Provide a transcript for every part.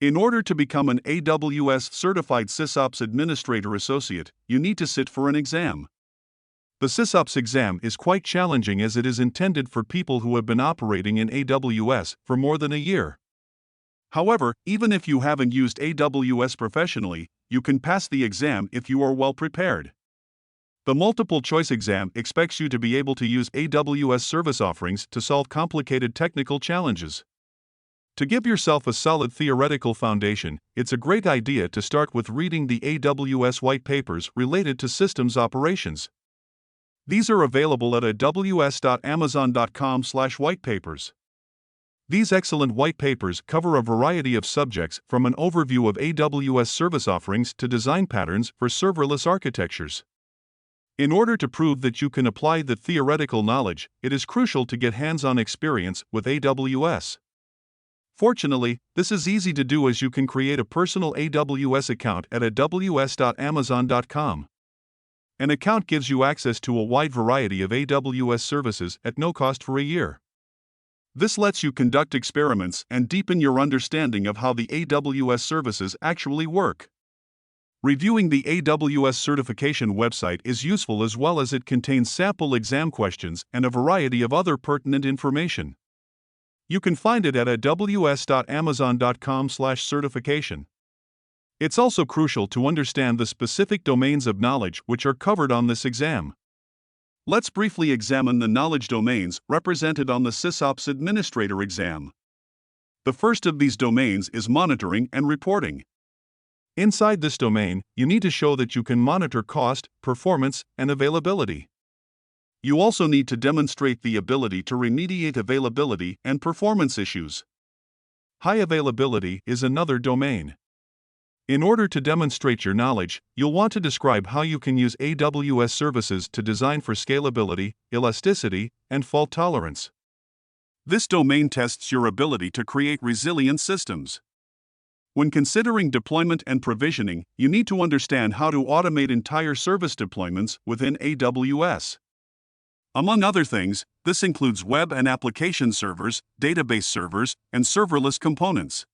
In order to become an AWS Certified SysOps Administrator Associate, you need to sit for an exam. The SysOps exam is quite challenging as it is intended for people who have been operating in AWS for more than a year. However, even if you haven't used AWS professionally, you can pass the exam if you are well prepared. The multiple choice exam expects you to be able to use AWS service offerings to solve complicated technical challenges. To give yourself a solid theoretical foundation, it's a great idea to start with reading the AWS white papers related to systems operations. These are available at aws.amazon.com/whitepapers. These excellent white papers cover a variety of subjects from an overview of AWS service offerings to design patterns for serverless architectures. In order to prove that you can apply the theoretical knowledge, it is crucial to get hands-on experience with AWS. Fortunately, this is easy to do as you can create a personal AWS account at aws.amazon.com. An account gives you access to a wide variety of AWS services at no cost for a year. This lets you conduct experiments and deepen your understanding of how the AWS services actually work. Reviewing the AWS certification website is useful as well as it contains sample exam questions and a variety of other pertinent information. You can find it at aws.amazon.com/certification. It's also crucial to understand the specific domains of knowledge which are covered on this exam. Let's briefly examine the knowledge domains represented on the SysOps Administrator exam. The first of these domains is monitoring and reporting. Inside this domain, you need to show that you can monitor cost, performance, and availability. You also need to demonstrate the ability to remediate availability and performance issues. High availability is another domain. In order to demonstrate your knowledge, you'll want to describe how you can use AWS services to design for scalability, elasticity, and fault tolerance. This domain tests your ability to create resilient systems. When considering deployment and provisioning, you need to understand how to automate entire service deployments within AWS. Among other things, this includes web and application servers, database servers, and serverless components.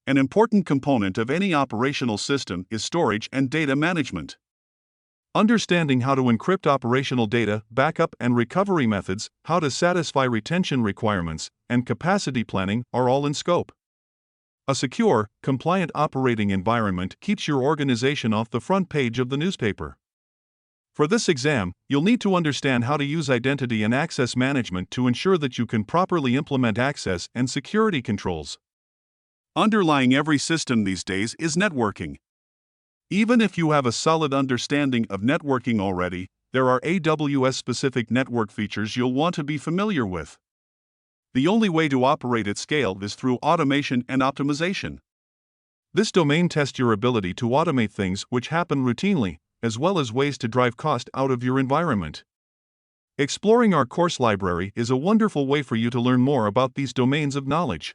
An important component of any operational system is storage and data management. Understanding how to encrypt operational data, backup and recovery methods, how to satisfy retention requirements, and capacity planning are all in scope. A secure, compliant operating environment keeps your organization off the front page of the newspaper. For this exam, you'll need to understand how to use identity and access management to ensure that you can properly implement access and security controls. Underlying every system these days is networking. Even if you have a solid understanding of networking already, there are AWS-specific network features you'll want to be familiar with. The only way to operate at scale is through automation and optimization. This domain tests your ability to automate things which happen routinely, as well as ways to drive cost out of your environment. Exploring our course library is a wonderful way for you to learn more about these domains of knowledge.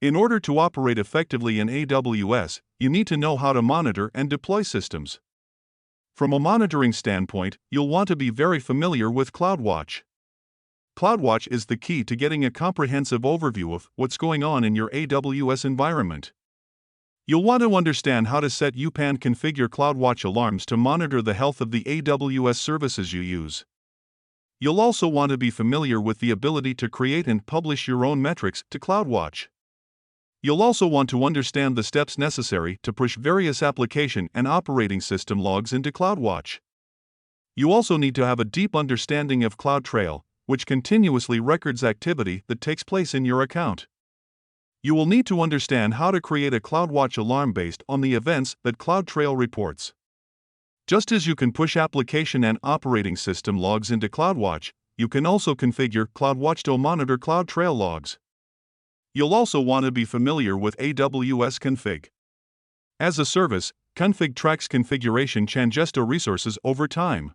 In order to operate effectively in AWS, you need to know how to monitor and deploy systems. From a monitoring standpoint, you'll want to be very familiar with CloudWatch. CloudWatch is the key to getting a comprehensive overview of what's going on in your AWS environment. You'll want to understand how to set and configure CloudWatch alarms to monitor the health of the AWS services you use. You'll also want to be familiar with the ability to create and publish your own metrics to CloudWatch. You'll also want to understand the steps necessary to push various application and operating system logs into CloudWatch. You also need to have a deep understanding of CloudTrail, which continuously records activity that takes place in your account. You will need to understand how to create a CloudWatch alarm based on the events that CloudTrail reports. Just as you can push application and operating system logs into CloudWatch, you can also configure CloudWatch to monitor CloudTrail logs. You'll also want to be familiar with AWS Config. As a service, Config tracks configuration changes resources over time.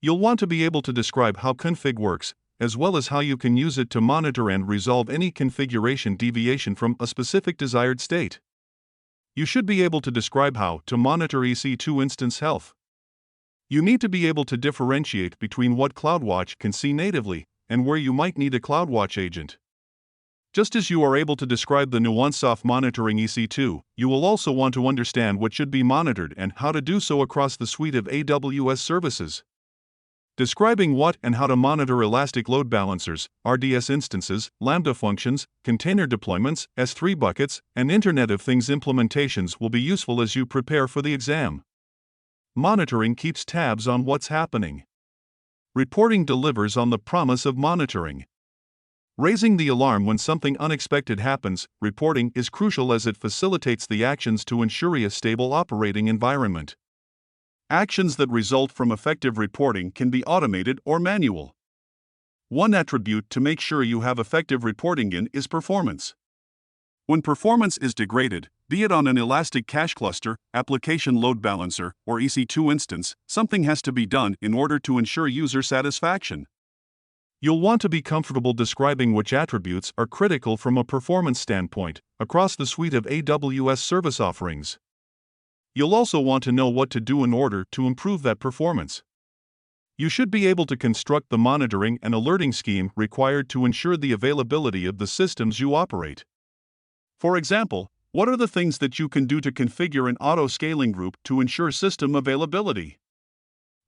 You'll want to be able to describe how config works, as well as how you can use it to monitor and resolve any configuration deviation from a specific desired state. You should be able to describe how to monitor EC2 instance health. You need to be able to differentiate between what CloudWatch can see natively and where you might need a CloudWatch agent. Just as you are able to describe the nuance of monitoring EC2, you will also want to understand what should be monitored and how to do so across the suite of AWS services. Describing what and how to monitor elastic load balancers, RDS instances, Lambda functions, container deployments, S3 buckets, and Internet of Things implementations will be useful as you prepare for the exam. Monitoring keeps tabs on what's happening. Reporting delivers on the promise of monitoring. Raising the alarm when something unexpected happens, reporting is crucial as it facilitates the actions to ensure a stable operating environment. Actions that result from effective reporting can be automated or manual. One attribute to make sure you have effective reporting in is performance. When performance is degraded, be it on an elastic cache cluster, application load balancer, or EC2 instance, something has to be done in order to ensure user satisfaction. You'll want to be comfortable describing which attributes are critical from a performance standpoint across the suite of AWS service offerings. You'll also want to know what to do in order to improve that performance. You should be able to construct the monitoring and alerting scheme required to ensure the availability of the systems you operate. For example, what are the things that you can do to configure an auto-scaling group to ensure system availability?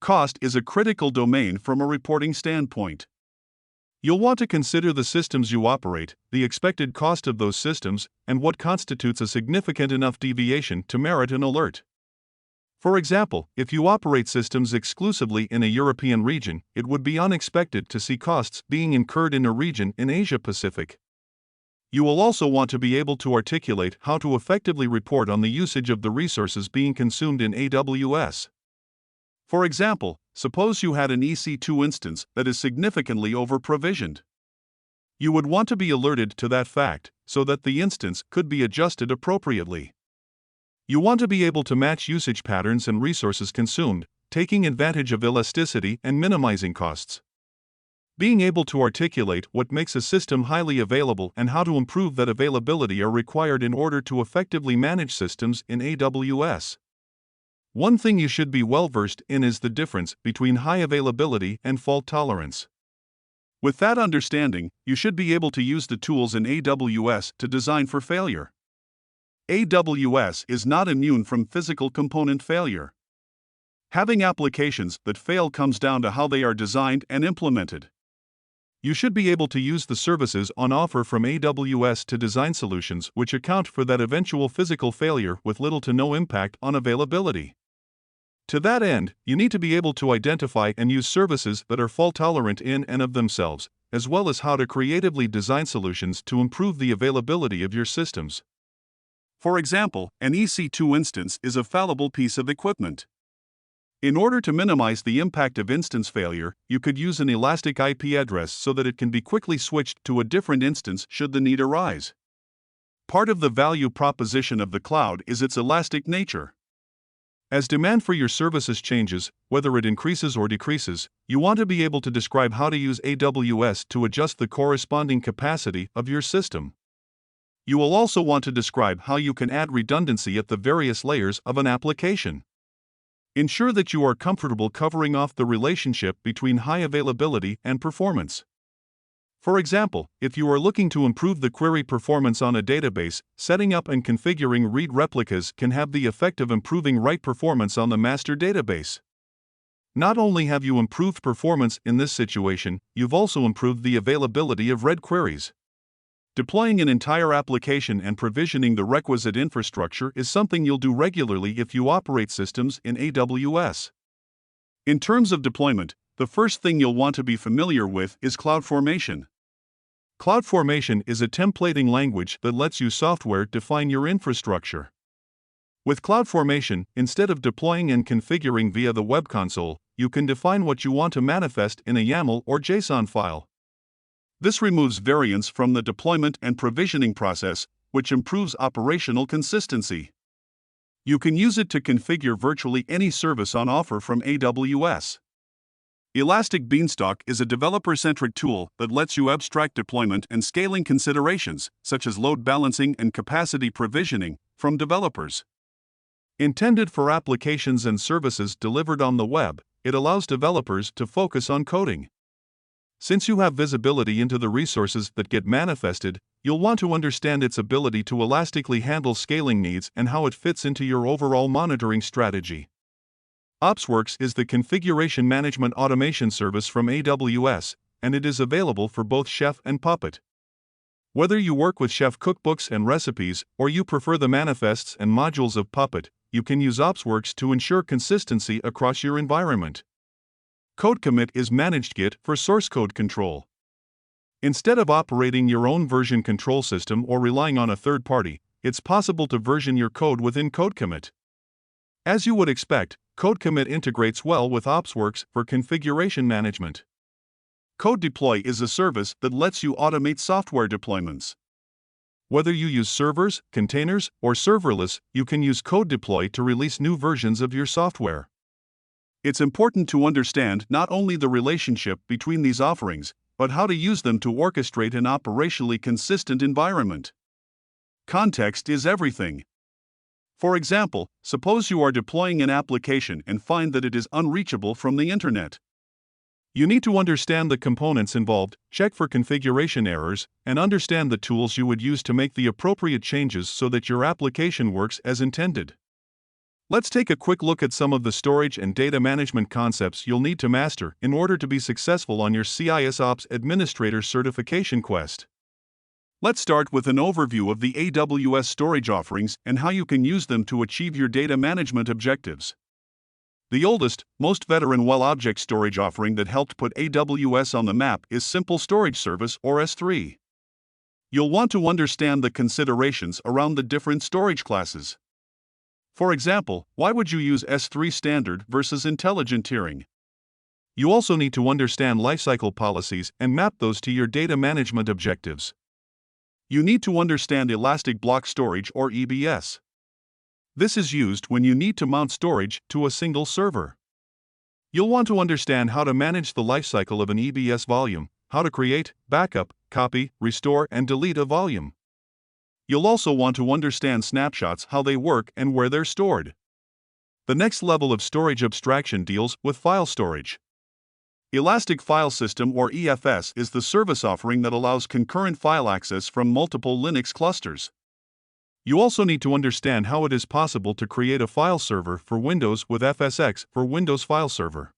Cost is a critical domain from a reporting standpoint. You'll want to consider the systems you operate, the expected cost of those systems, and what constitutes a significant enough deviation to merit an alert. For example, if you operate systems exclusively in a European region, it would be unexpected to see costs being incurred in a region in Asia Pacific. You will also want to be able to articulate how to effectively report on the usage of the resources being consumed in AWS. For example, suppose you had an EC2 instance that is significantly over-provisioned. You would want to be alerted to that fact, so that the instance could be adjusted appropriately. You want to be able to match usage patterns and resources consumed, taking advantage of elasticity and minimizing costs. Being able to articulate what makes a system highly available and how to improve that availability are required in order to effectively manage systems in AWS. One thing you should be well versed in is the difference between high availability and fault tolerance. With that understanding, you should be able to use the tools in AWS to design for failure. AWS is not immune from physical component failure. Having applications that fail comes down to how they are designed and implemented. You should be able to use the services on offer from AWS to design solutions which account for that eventual physical failure with little to no impact on availability. To that end, you need to be able to identify and use services that are fault-tolerant in and of themselves, as well as how to creatively design solutions to improve the availability of your systems. For example, an EC2 instance is a fallible piece of equipment. In order to minimize the impact of instance failure, you could use an elastic IP address so that it can be quickly switched to a different instance should the need arise. Part of the value proposition of the cloud is its elastic nature. As demand for your services changes, whether it increases or decreases, you want to be able to describe how to use AWS to adjust the corresponding capacity of your system. You will also want to describe how you can add redundancy at the various layers of an application. Ensure that you are comfortable covering off the relationship between high availability and performance. For example, if you are looking to improve the query performance on a database, setting up and configuring read replicas can have the effect of improving write performance on the master database. Not only have you improved performance in this situation, you've also improved the availability of read queries. Deploying an entire application and provisioning the requisite infrastructure is something you'll do regularly if you operate systems in AWS. In terms of deployment, the first thing you'll want to be familiar with is CloudFormation. CloudFormation is a templating language that lets you software define your infrastructure. With CloudFormation, instead of deploying and configuring via the web console, you can define what you want to manifest in a YAML or JSON file. This removes variance from the deployment and provisioning process, which improves operational consistency. You can use it to configure virtually any service on offer from AWS. Elastic Beanstalk is a developer-centric tool that lets you abstract deployment and scaling considerations, such as load balancing and capacity provisioning, from developers. Intended for applications and services delivered on the web, it allows developers to focus on coding. Since you have visibility into the resources that get manifested, you'll want to understand its ability to elastically handle scaling needs and how it fits into your overall monitoring strategy. OpsWorks is the configuration management automation service from AWS, and it is available for both Chef and Puppet. Whether you work with Chef cookbooks and recipes, or you prefer the manifests and modules of Puppet, you can use OpsWorks to ensure consistency across your environment. Code commit is managed Git for source code control. Instead of operating your own version control system or relying on a third party, it's possible to version your code within code commit. As you would expect, code commit integrates well with OpsWorks for configuration management. Code deploy is a service that lets you automate software deployments. Whether you use servers, containers, or serverless, you can use code deploy to release new versions of your software. It's important to understand not only the relationship between these offerings, but how to use them to orchestrate an operationally consistent environment. Context is everything. For example, suppose you are deploying an application and find that it is unreachable from the internet. You need to understand the components involved, check for configuration errors, and understand the tools you would use to make the appropriate changes so that your application works as intended. Let's take a quick look at some of the storage and data management concepts you'll need to master in order to be successful on your SysOps Administrator certification quest. Let's start with an overview of the AWS storage offerings and how you can use them to achieve your data management objectives. The oldest, most veteran well-object storage offering that helped put AWS on the map is Simple Storage Service or S3. You'll want to understand the considerations around the different storage classes. For example, why would you use S3 standard versus intelligent tiering? You also need to understand lifecycle policies and map those to your data management objectives. You need to understand Elastic Block Storage or EBS. This is used when you need to mount storage to a single server. You'll want to understand how to manage the lifecycle of an EBS volume, how to create, backup, copy, restore, and delete a volume. You'll also want to understand snapshots, how they work, and where they're stored. The next level of storage abstraction deals with file storage. Elastic File System or EFS is the service offering that allows concurrent file access from multiple Linux clusters. You also need to understand how it is possible to create a file server for Windows with FSX for Windows File Server.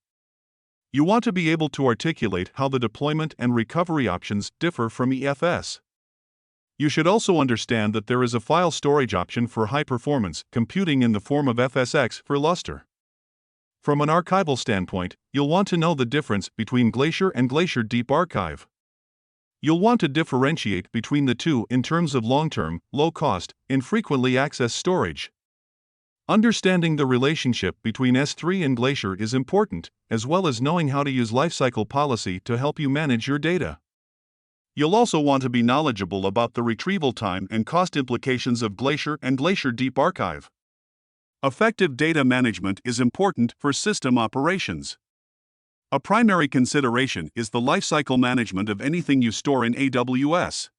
You want to be able to articulate how the deployment and recovery options differ from EFS. You should also understand that there is a file storage option for high-performance computing in the form of FSX for Lustre. From an archival standpoint, you'll want to know the difference between Glacier and Glacier Deep Archive. You'll want to differentiate between the two in terms of long-term, low-cost, infrequently accessed storage. Understanding the relationship between S3 and Glacier is important, as well as knowing how to use lifecycle policy to help you manage your data. You'll also want to be knowledgeable about the retrieval time and cost implications of Glacier and Glacier Deep Archive. Effective data management is important for system operations. A primary consideration is the lifecycle management of anything you store in AWS.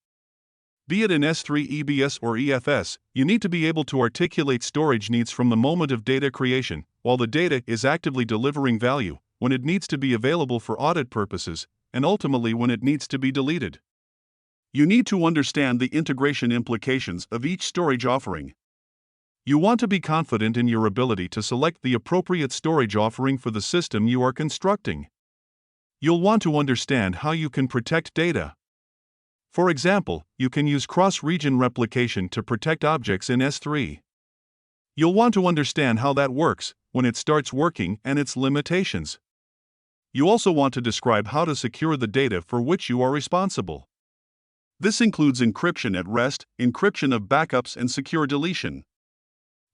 Be it in S3, EBS, or EFS, you need to be able to articulate storage needs from the moment of data creation, while the data is actively delivering value, when it needs to be available for audit purposes, and ultimately when it needs to be deleted. You need to understand the integration implications of each storage offering. You want to be confident in your ability to select the appropriate storage offering for the system you are constructing. You'll want to understand how you can protect data. For example, you can use cross-region replication to protect objects in S3. You'll want to understand how that works, when it starts working, and its limitations. You also want to describe how to secure the data for which you are responsible. This includes encryption at rest, encryption of backups, and secure deletion.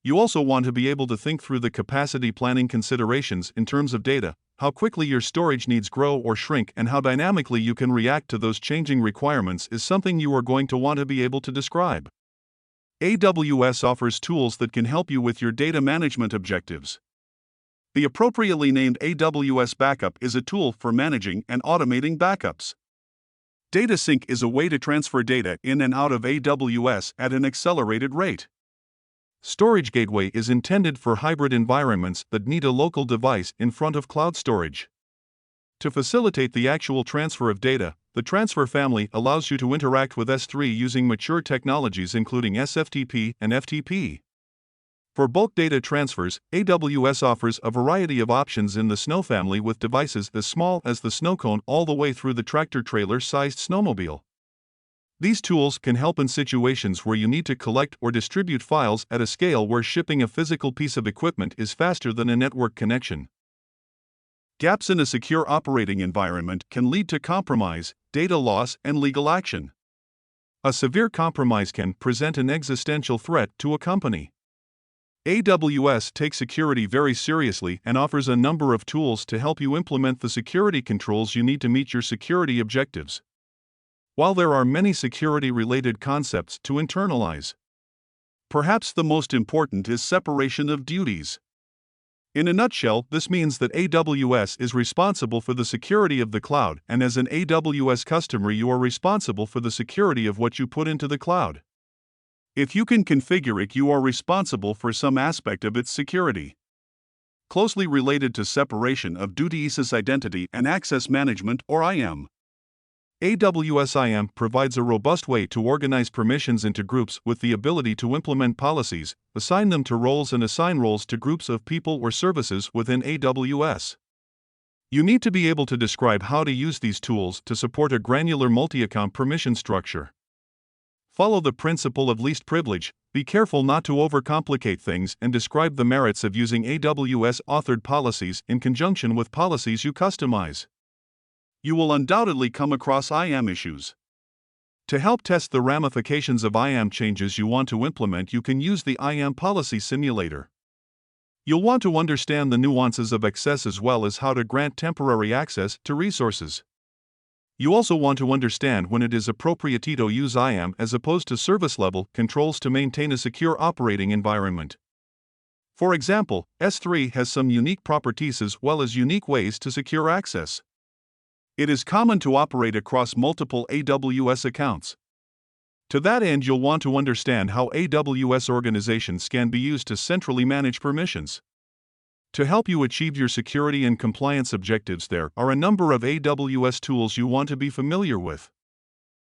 You also want to be able to think through the capacity planning considerations in terms of data, how quickly your storage needs grow or shrink, and how dynamically you can react to those changing requirements is something you are going to want to be able to describe. AWS offers tools that can help you with your data management objectives. The appropriately named AWS Backup is a tool for managing and automating backups. Data sync is a way to transfer data in and out of AWS at an accelerated rate. Storage Gateway is intended for hybrid environments that need a local device in front of cloud storage. To facilitate the actual transfer of data, the transfer family allows you to interact with S3 using mature technologies including SFTP and FTP. For bulk data transfers, AWS offers a variety of options in the Snow family with devices as small as the snow cone all the way through the tractor-trailer-sized snowmobile. These tools can help in situations where you need to collect or distribute files at a scale where shipping a physical piece of equipment is faster than a network connection. Gaps in a secure operating environment can lead to compromise, data loss, and legal action. A severe compromise can present an existential threat to a company. AWS takes security very seriously and offers a number of tools to help you implement the security controls you need to meet your security objectives. While there are many security-related concepts to internalize, perhaps the most important is separation of duties. In a nutshell, this means that AWS is responsible for the security of the cloud, and as an AWS customer, you are responsible for the security of what you put into the cloud. If you can configure it, you are responsible for some aspect of its security. Closely related to separation of duties is identity and access management, or IAM. AWS IAM provides a robust way to organize permissions into groups with the ability to implement policies, assign them to roles, and assign roles to groups of people or services within AWS. You need to be able to describe how to use these tools to support a granular multi-account permission structure. Follow the principle of least privilege, be careful not to overcomplicate things, and describe the merits of using AWS-authored policies in conjunction with policies you customize. You will undoubtedly come across IAM issues. To help test the ramifications of IAM changes you want to implement, you can use the IAM Policy Simulator. You'll want to understand the nuances of access as well as how to grant temporary access to resources. You also want to understand when it is appropriate to use IAM as opposed to service-level controls to maintain a secure operating environment. For example, S3 has some unique properties as well as unique ways to secure access. It is common to operate across multiple AWS accounts. To that end, you'll want to understand how AWS organizations can be used to centrally manage permissions. To help you achieve your security and compliance objectives, there are a number of AWS tools you want to be familiar with.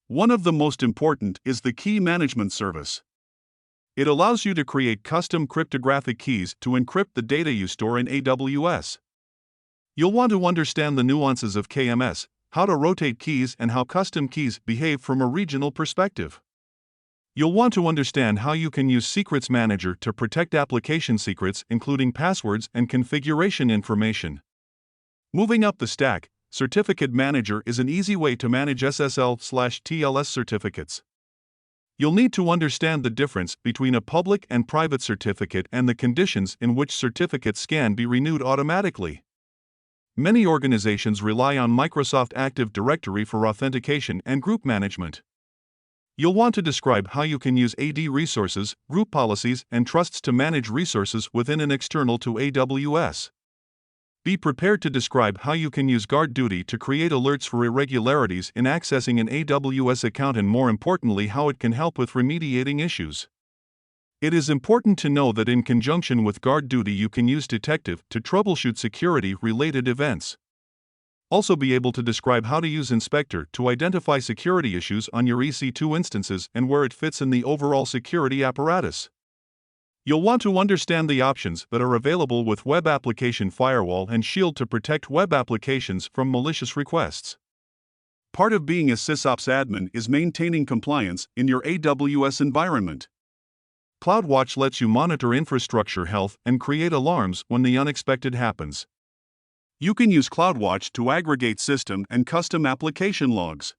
One of the most important is the Key Management Service. It allows you to create custom cryptographic keys to encrypt the data you store in AWS. You'll want to understand the nuances of KMS, how to rotate keys, and how custom keys behave from a regional perspective. You'll want to understand how you can use Secrets Manager to protect application secrets, including passwords and configuration information. Moving up the stack, Certificate Manager is an easy way to manage SSL/TLS certificates. You'll need to understand the difference between a public and private certificate and the conditions in which certificates can be renewed automatically. Many organizations rely on Microsoft Active Directory for authentication and group management. You'll want to describe how you can use AD resources, group policies, and trusts to manage resources within and external to AWS. Be prepared to describe how you can use guard duty to create alerts for irregularities in accessing an AWS account, and more importantly, how it can help with remediating issues. It is important to know that in conjunction with guard duty, you can use Detective to troubleshoot security-related events. Also be able to describe how to use Inspector to identify security issues on your EC2 instances and where it fits in the overall security apparatus. You'll want to understand the options that are available with Web Application Firewall and Shield to protect web applications from malicious requests. Part of being a SysOps admin is maintaining compliance in your AWS environment. CloudWatch lets you monitor infrastructure health and create alarms when the unexpected happens. You can use CloudWatch to aggregate system and custom application logs.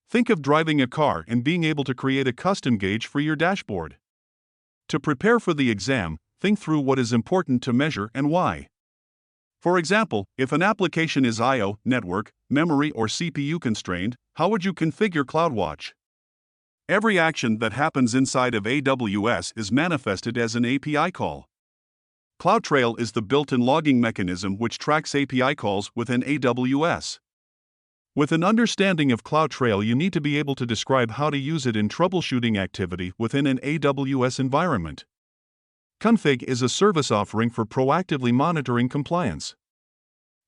Think of driving a car and being able to create a custom gauge for your dashboard. To prepare for the exam, think through what is important to measure and why. For example, if an application is I/O, network, memory, or CPU constrained, how would you configure CloudWatch? Every action that happens inside of AWS is manifested as an API call. CloudTrail is the built-in logging mechanism which tracks API calls within AWS. With an understanding of CloudTrail, you need to be able to describe how to use it in troubleshooting activity within an AWS environment. Config is a service offering for proactively monitoring compliance.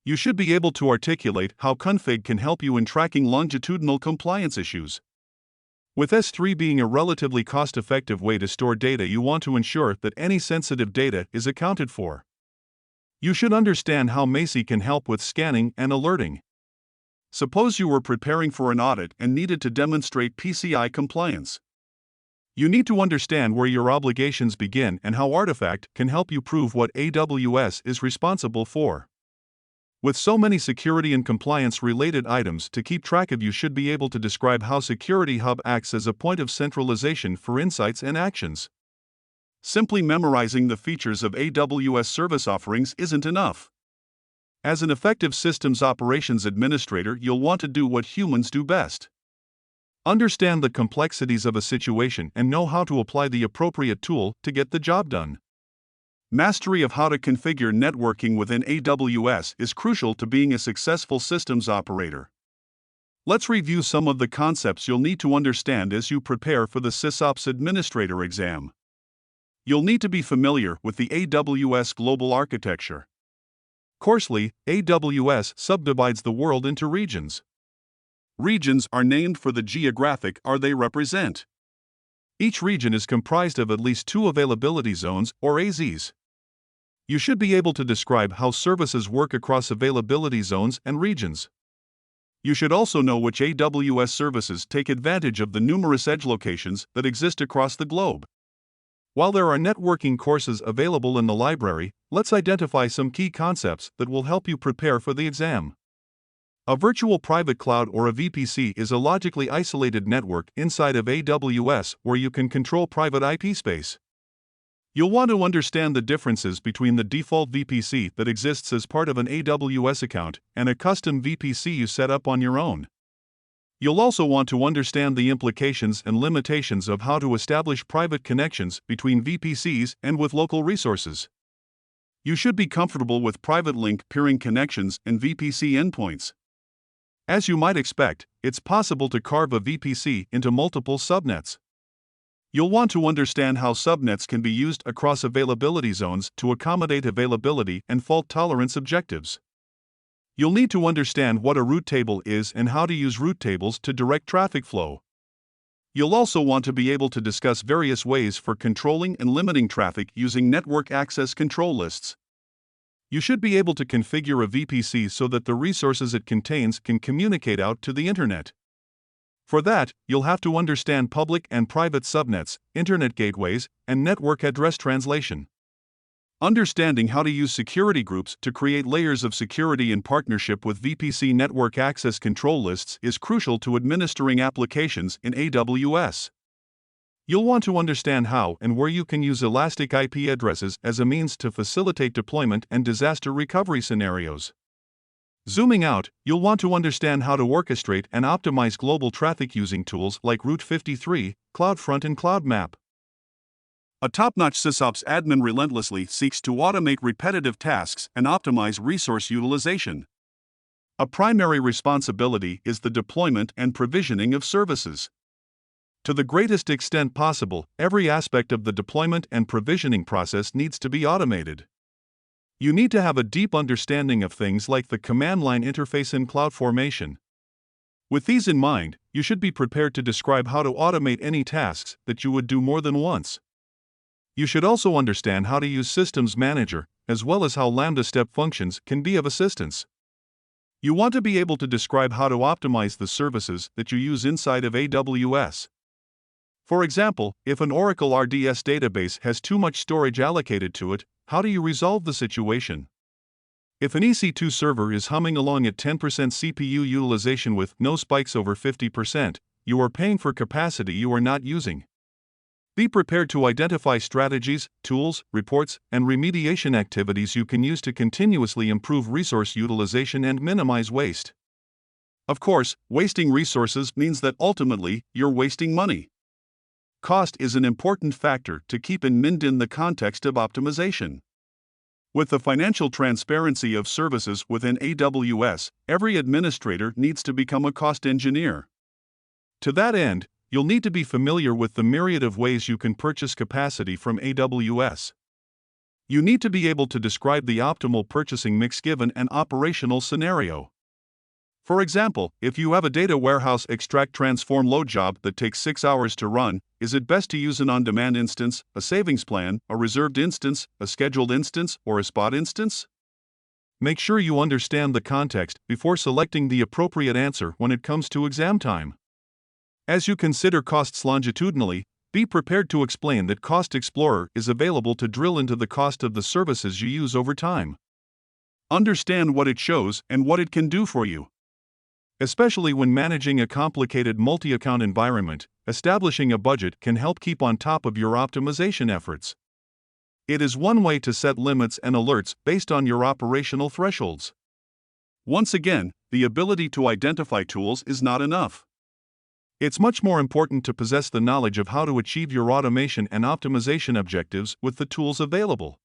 You should be able to articulate how config can help you in tracking longitudinal compliance issues. With S3 being a relatively cost-effective way to store data, you want to ensure that any sensitive data is accounted for. You should understand how Macy can help with scanning and alerting. Suppose you were preparing for an audit and needed to demonstrate PCI compliance. You need to understand where your obligations begin and how Artifact can help you prove what AWS is responsible for. With so many security and compliance-related items to keep track of, you should be able to describe how Security Hub acts as a point of centralization for insights and actions. Simply memorizing the features of AWS service offerings isn't enough. As an effective systems operations administrator, you'll want to do what humans do best. Understand the complexities of a situation and know how to apply the appropriate tool to get the job done. Mastery of how to configure networking within AWS is crucial to being a successful systems operator. Let's review some of the concepts you'll need to understand as you prepare for the SysOps Administrator exam. You'll need to be familiar with the AWS global architecture. Coarsely, AWS subdivides the world into regions. Regions are named for the geographic area they represent. Each region is comprised of at least 2 availability zones, or AZs. You should be able to describe how services work across availability zones and regions. You should also know which AWS services take advantage of the numerous edge locations that exist across the globe. While there are networking courses available in the library, let's identify some key concepts that will help you prepare for the exam. A virtual private cloud, or a VPC, is a logically isolated network inside of AWS where you can control private IP space. You'll want to understand the differences between the default VPC that exists as part of an AWS account and a custom VPC you set up on your own. You'll also want to understand the implications and limitations of how to establish private connections between VPCs and with local resources. You should be comfortable with private link peering connections and VPC endpoints. As you might expect, it's possible to carve a VPC into multiple subnets. You'll want to understand how subnets can be used across availability zones to accommodate availability and fault tolerance objectives. You'll need to understand what a route table is and how to use route tables to direct traffic flow. You'll also want to be able to discuss various ways for controlling and limiting traffic using network access control lists. You should be able to configure a VPC so that the resources it contains can communicate out to the internet. For that, you'll have to understand public and private subnets, internet gateways, and network address translation. Understanding how to use security groups to create layers of security in partnership with VPC network access control lists is crucial to administering applications in AWS. You'll want to understand how and where you can use elastic IP addresses as a means to facilitate deployment and disaster recovery scenarios. Zooming out, you'll want to understand how to orchestrate and optimize global traffic using tools like Route 53, CloudFront, and CloudMap. A top-notch SysOps admin relentlessly seeks to automate repetitive tasks and optimize resource utilization. A primary responsibility is the deployment and provisioning of services. To the greatest extent possible, every aspect of the deployment and provisioning process needs to be automated. You need to have a deep understanding of things like the command line interface in CloudFormation. With these in mind, you should be prepared to describe how to automate any tasks that you would do more than once. You should also understand how to use Systems Manager, as well as how Lambda step functions can be of assistance. You want to be able to describe how to optimize the services that you use inside of AWS. For example, if an Oracle RDS database has too much storage allocated to it, how do you resolve the situation? If an EC2 server is humming along at 10% CPU utilization with no spikes over 50%, you are paying for capacity you are not using. Be prepared to identify strategies, tools, reports, and remediation activities you can use to continuously improve resource utilization and minimize waste. Of course, wasting resources means that ultimately, you're wasting money. Cost is an important factor to keep in mind in the context of optimization. With the financial transparency of services within AWS, every administrator needs to become a cost engineer. To that end, you'll need to be familiar with the myriad of ways you can purchase capacity from AWS. You need to be able to describe the optimal purchasing mix given an operational scenario. For example, if you have a data warehouse extract transform load job that takes 6 hours to run, is it best to use an on-demand instance, a savings plan, a reserved instance, a scheduled instance, or a spot instance? Make sure you understand the context before selecting the appropriate answer when it comes to exam time. As you consider costs longitudinally, be prepared to explain that Cost Explorer is available to drill into the cost of the services you use over time. Understand what it shows and what it can do for you. Especially when managing a complicated multi-account environment, establishing a budget can help keep on top of your optimization efforts. It is one way to set limits and alerts based on your operational thresholds. Once again, the ability to identify tools is not enough. It's much more important to possess the knowledge of how to achieve your automation and optimization objectives with the tools available.